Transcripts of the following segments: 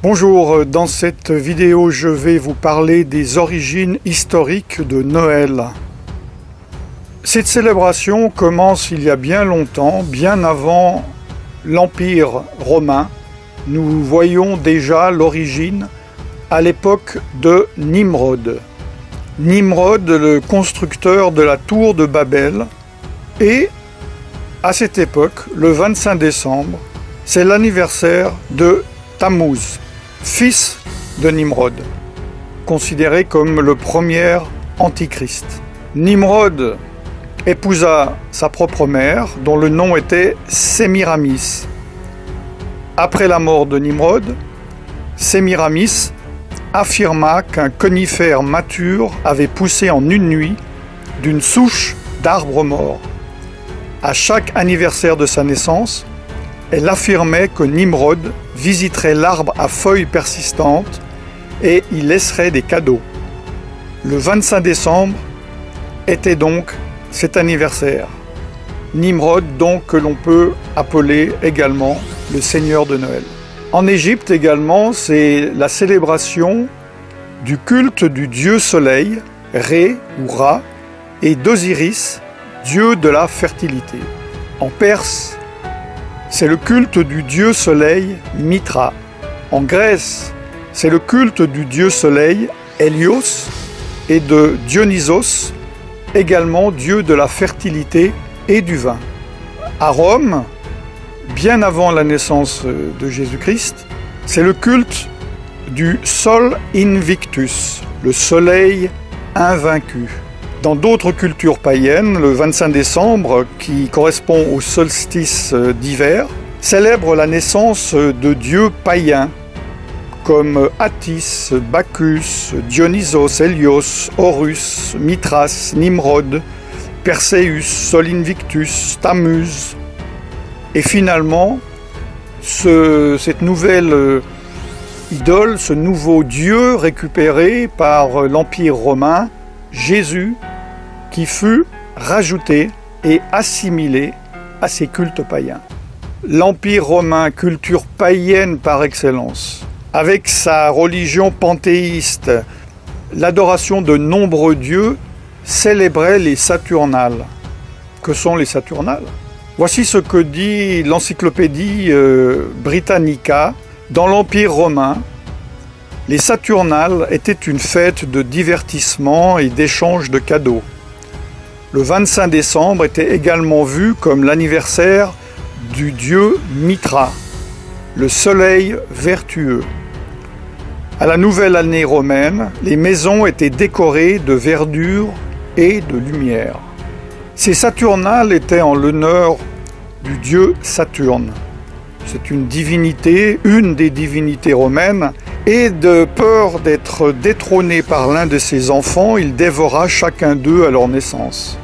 Bonjour, dans cette vidéo je vais vous parler des origines historiques de Noël. Cette célébration commence il y a bien longtemps, bien avant l'Empire romain. Nous voyons déjà l'origine à l'époque de Nimrod. Nimrod, le constructeur de la tour de Babel, et à cette époque, le 25 décembre, c'est l'anniversaire de Tammuz, fils de Nimrod, considéré comme le premier antichrist. Nimrod épousa sa propre mère, dont le nom était Sémiramis. Après la mort de Nimrod, Sémiramis affirma qu'un conifère mature avait poussé en une nuit d'une souche d'arbre mort. À chaque anniversaire de sa naissance, elle affirmait que Nimrod visiterait l'arbre à feuilles persistantes et y laisserait des cadeaux. Le 25 décembre était donc cet anniversaire. Nimrod, donc, que l'on peut appeler également le Seigneur de Noël. En Égypte également, c'est la célébration du culte du dieu soleil, Ré ou Ra, et d'Osiris, dieu de la fertilité. En Perse, c'est le culte du dieu soleil Mitra. En Grèce, c'est le culte du dieu soleil Hélios et de Dionysos, également dieu de la fertilité et du vin. À Rome, bien avant la naissance de Jésus-Christ, c'est le culte du Sol Invictus, le soleil invaincu. Dans d'autres cultures païennes, le 25 décembre, qui correspond au solstice d'hiver, célèbre la naissance de dieux païens comme Attis, Bacchus, Dionysos, Hélios, Horus, Mithras, Nimrod, Perséus, Sol Invictus, Tammuz. Et finalement, cette nouvelle idole, ce nouveau dieu récupéré par l'Empire romain, Jésus, qui fut rajouté et assimilé à ces cultes païens. L'Empire romain, culture païenne par excellence, avec sa religion panthéiste, l'adoration de nombreux dieux, célébrait les Saturnales. Que sont les Saturnales ? Voici ce que dit l'encyclopédie Britannica. Dans l'Empire romain, les Saturnales étaient une fête de divertissement et d'échange de cadeaux. Le 25 décembre était également vu comme l'anniversaire du dieu Mitra, le soleil vertueux. À la nouvelle année romaine, les maisons étaient décorées de verdure et de lumière. Ces Saturnales étaient en l'honneur du dieu Saturne. C'est une divinité, une des divinités romaines, et de peur d'être détrôné par l'un de ses enfants, il dévora chacun d'eux à leur naissance.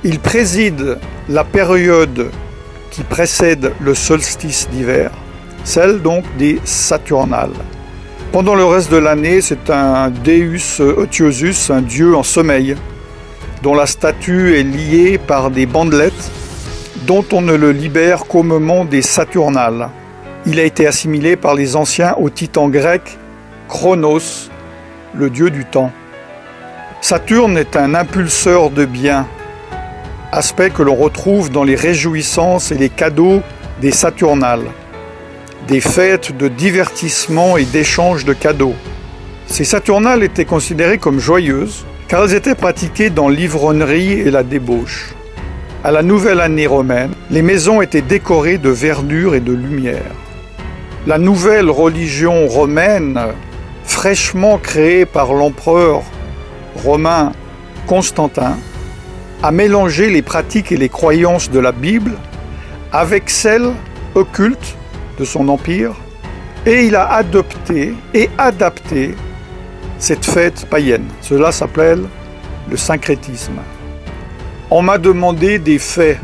Il préside la période qui précède le solstice d'hiver, celle donc des Saturnales. Pendant le reste de l'année, c'est un Deus Otiosus, un dieu en sommeil, dont la statue est liée par des bandelettes, dont on ne le libère qu'au moment des Saturnales. Il a été assimilé par les anciens au titan grec Chronos, le dieu du temps. Saturne est un impulseur de biens, aspect que l'on retrouve dans les réjouissances et les cadeaux des Saturnales, des fêtes de divertissement et d'échange de cadeaux. Ces Saturnales étaient considérées comme joyeuses, car elles étaient pratiquées dans l'ivrognerie et la débauche. À la nouvelle année romaine, les maisons étaient décorées de verdure et de lumière. La nouvelle religion romaine, fraîchement créée par l'empereur romain Constantin, a mélangé les pratiques et les croyances de la Bible avec celles occultes de son empire, et il a adopté et adapté cette fête païenne. Cela s'appelle le syncrétisme. On m'a demandé des faits.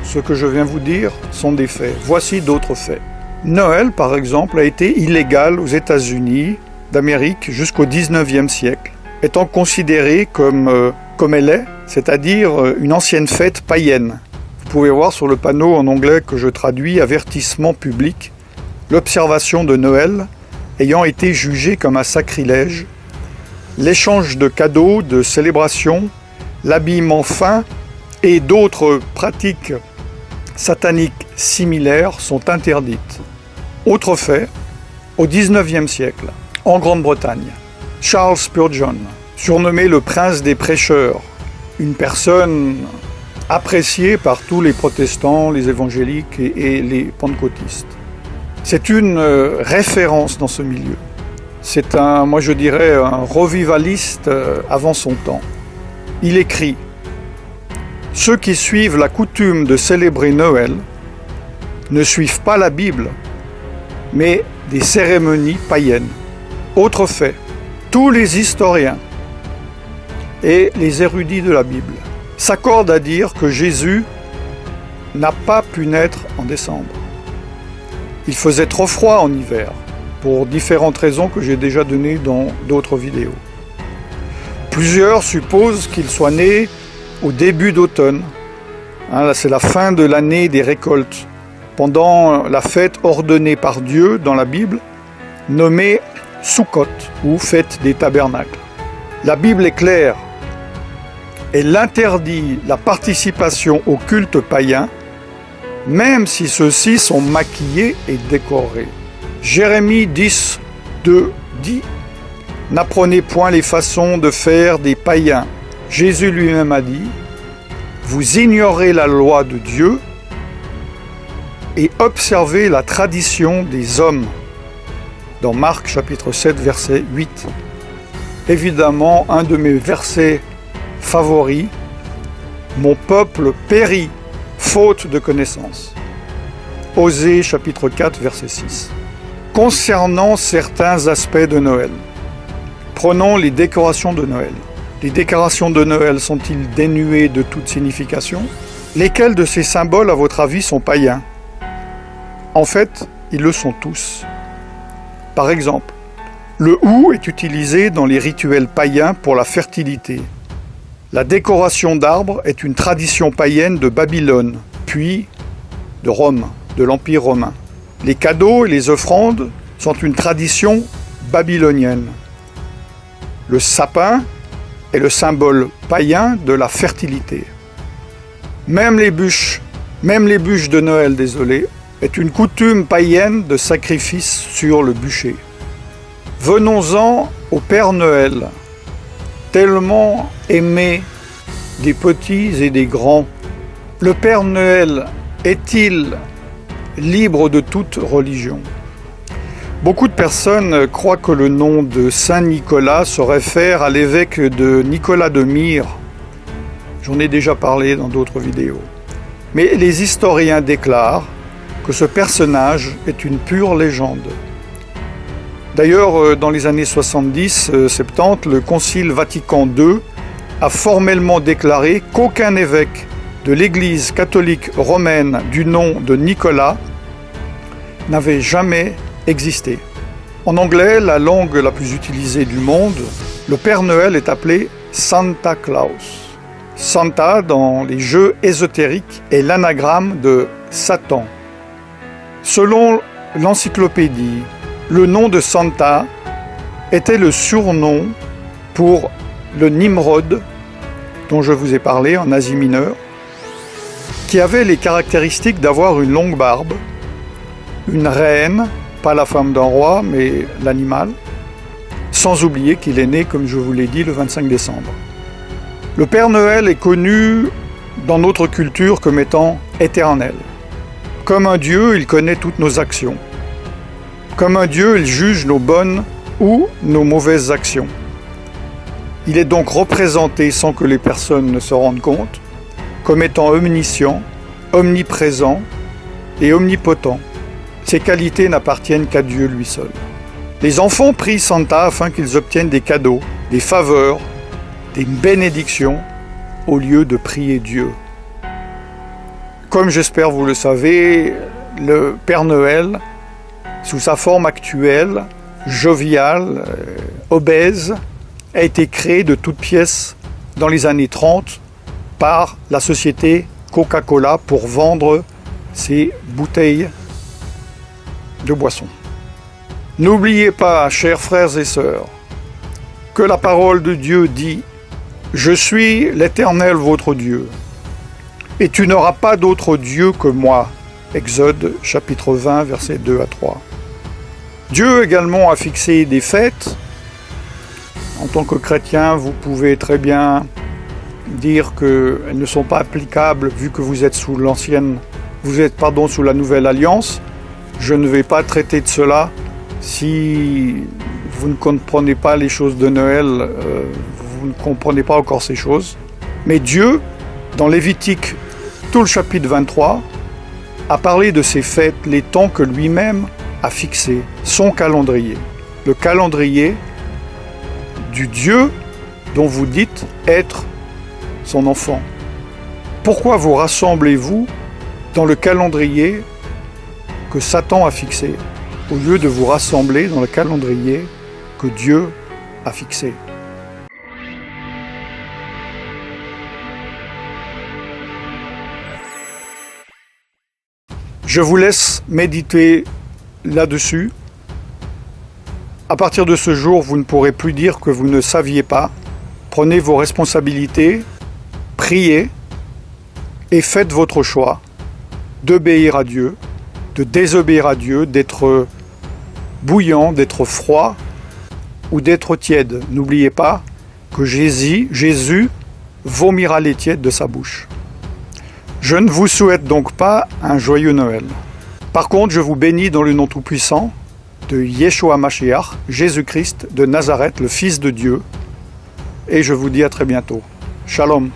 Ce que je viens vous dire sont des faits. Voici d'autres faits. Noël, par exemple, a été illégal aux États-Unis d'Amérique jusqu'au XIXe siècle, étant considéré comme elle est, c'est-à-dire une ancienne fête païenne. Vous pouvez voir sur le panneau en anglais que je traduis « Avertissement public », l'observation de Noël ayant été jugé comme un sacrilège, l'échange de cadeaux, de célébrations, l'habillement fin et d'autres pratiques sataniques similaires sont interdites. Autre fait, au XIXe siècle, en Grande-Bretagne, Charles Spurgeon, surnommé le prince des prêcheurs, une personne appréciée par tous les protestants, les évangéliques et les pentecôtistes. C'est une référence dans ce milieu. C'est moi je dirais, un revivaliste avant son temps. Il écrit « Ceux qui suivent la coutume de célébrer Noël ne suivent pas la Bible, mais des cérémonies païennes. » Autre fait, tous les historiens et les érudits de la Bible s'accordent à dire que Jésus n'a pas pu naître en décembre. Il faisait trop froid en hiver, pour différentes raisons que j'ai déjà données dans d'autres vidéos. Plusieurs supposent qu'il soit né au début d'automne. Là, c'est la fin de l'année des récoltes, pendant la fête ordonnée par Dieu dans la Bible, nommée Sukkot, ou fête des tabernacles. La Bible est claire. Elle interdit la participation au culte païen, même si ceux-ci sont maquillés et décorés. Jérémie 10, 2 dit « N'apprenez point les façons de faire des païens. » Jésus lui-même a dit « Vous ignorez la loi de Dieu et observez la tradition des hommes. » Dans Marc chapitre 7, verset 8. Évidemment, un de mes versets favoris, « Mon peuple périt, faute de connaissance. » Osée chapitre 4, verset 6. Concernant certains aspects de Noël, prenons les décorations de Noël. Les décorations de Noël sont-ils dénuées de toute signification? Lesquels de ces symboles, à votre avis, sont païens? En fait, ils le sont tous. Par exemple, le hou est utilisé dans les rituels païens pour la fertilité. La décoration d'arbres est une tradition païenne de Babylone, puis de Rome, de l'Empire romain. Les cadeaux et les offrandes sont une tradition babylonienne. Le sapin est le symbole païen de la fertilité. Même les bûches de Noël, est une coutume païenne de sacrifice sur le bûcher. Venons-en au Père Noël, tellement aimé des petits et des grands. Le Père Noël est-il libre de toute religion? Beaucoup de personnes croient que le nom de Saint Nicolas se réfère à l'évêque de Nicolas de Myre. J'en ai déjà parlé dans d'autres vidéos. Mais les historiens déclarent que ce personnage est une pure légende. D'ailleurs, dans les années 70-70, le Concile Vatican II a formellement déclaré qu'aucun évêque de l'Église catholique romaine du nom de Nicolas n'avait jamais existé. En anglais, la langue la plus utilisée du monde, le Père Noël est appelé Santa Claus. Santa, dans les jeux ésotériques, est l'anagramme de Satan. Selon l'encyclopédie, le nom de Santa était le surnom pour le Nimrod, dont je vous ai parlé en Asie mineure, qui avait les caractéristiques d'avoir une longue barbe, une reine, pas la femme d'un roi, mais l'animal, sans oublier qu'il est né, comme je vous l'ai dit, le 25 décembre. Le Père Noël est connu dans notre culture comme étant éternel. Comme un Dieu, il connaît toutes nos actions. Comme un Dieu, il juge nos bonnes ou nos mauvaises actions. Il est donc représenté, sans que les personnes ne se rendent compte, comme étant omniscient, omniprésent et omnipotent. Ces qualités n'appartiennent qu'à Dieu lui seul. Les enfants prient Santa afin qu'ils obtiennent des cadeaux, des faveurs, des bénédictions, au lieu de prier Dieu. Comme j'espère vous le savez, le Père Noël, sous sa forme actuelle, joviale, obèse, a été créé de toutes pièces dans les années 30 par la société Coca-Cola pour vendre ses bouteilles de boissons. N'oubliez pas, chers frères et sœurs, que la parole de Dieu dit « Je suis l'Éternel votre Dieu, et tu n'auras pas d'autre Dieu que moi ». Exode chapitre 20, versets 2 à 3. Dieu également a fixé des fêtes. En tant que chrétien, vous pouvez très bien dire qu'elles ne sont pas applicables vu que vous êtes sous sous la nouvelle alliance. Je ne vais pas traiter de cela. Si vous ne comprenez pas les choses de Noël, vous ne comprenez pas encore ces choses. Mais Dieu, dans Lévitique, tout le chapitre 23, a parlé de ces fêtes, les temps que lui-même a fixés, son calendrier. Le calendrier du Dieu dont vous dites être son enfant. Pourquoi vous rassemblez-vous dans le calendrier que Satan a fixé, au lieu de vous rassembler dans le calendrier que Dieu a fixé? Je vous laisse méditer là-dessus. À partir de ce jour, vous ne pourrez plus dire que vous ne saviez pas. Prenez vos responsabilités, priez et faites votre choix d'obéir à Dieu, de désobéir à Dieu, d'être bouillant, d'être froid ou d'être tiède. N'oubliez pas que Jésus vomira les tièdes de sa bouche. Je ne vous souhaite donc pas un joyeux Noël. Par contre, je vous bénis dans le nom tout-puissant de Yeshua Mashiach, Jésus-Christ de Nazareth, le Fils de Dieu, et je vous dis à très bientôt. Shalom.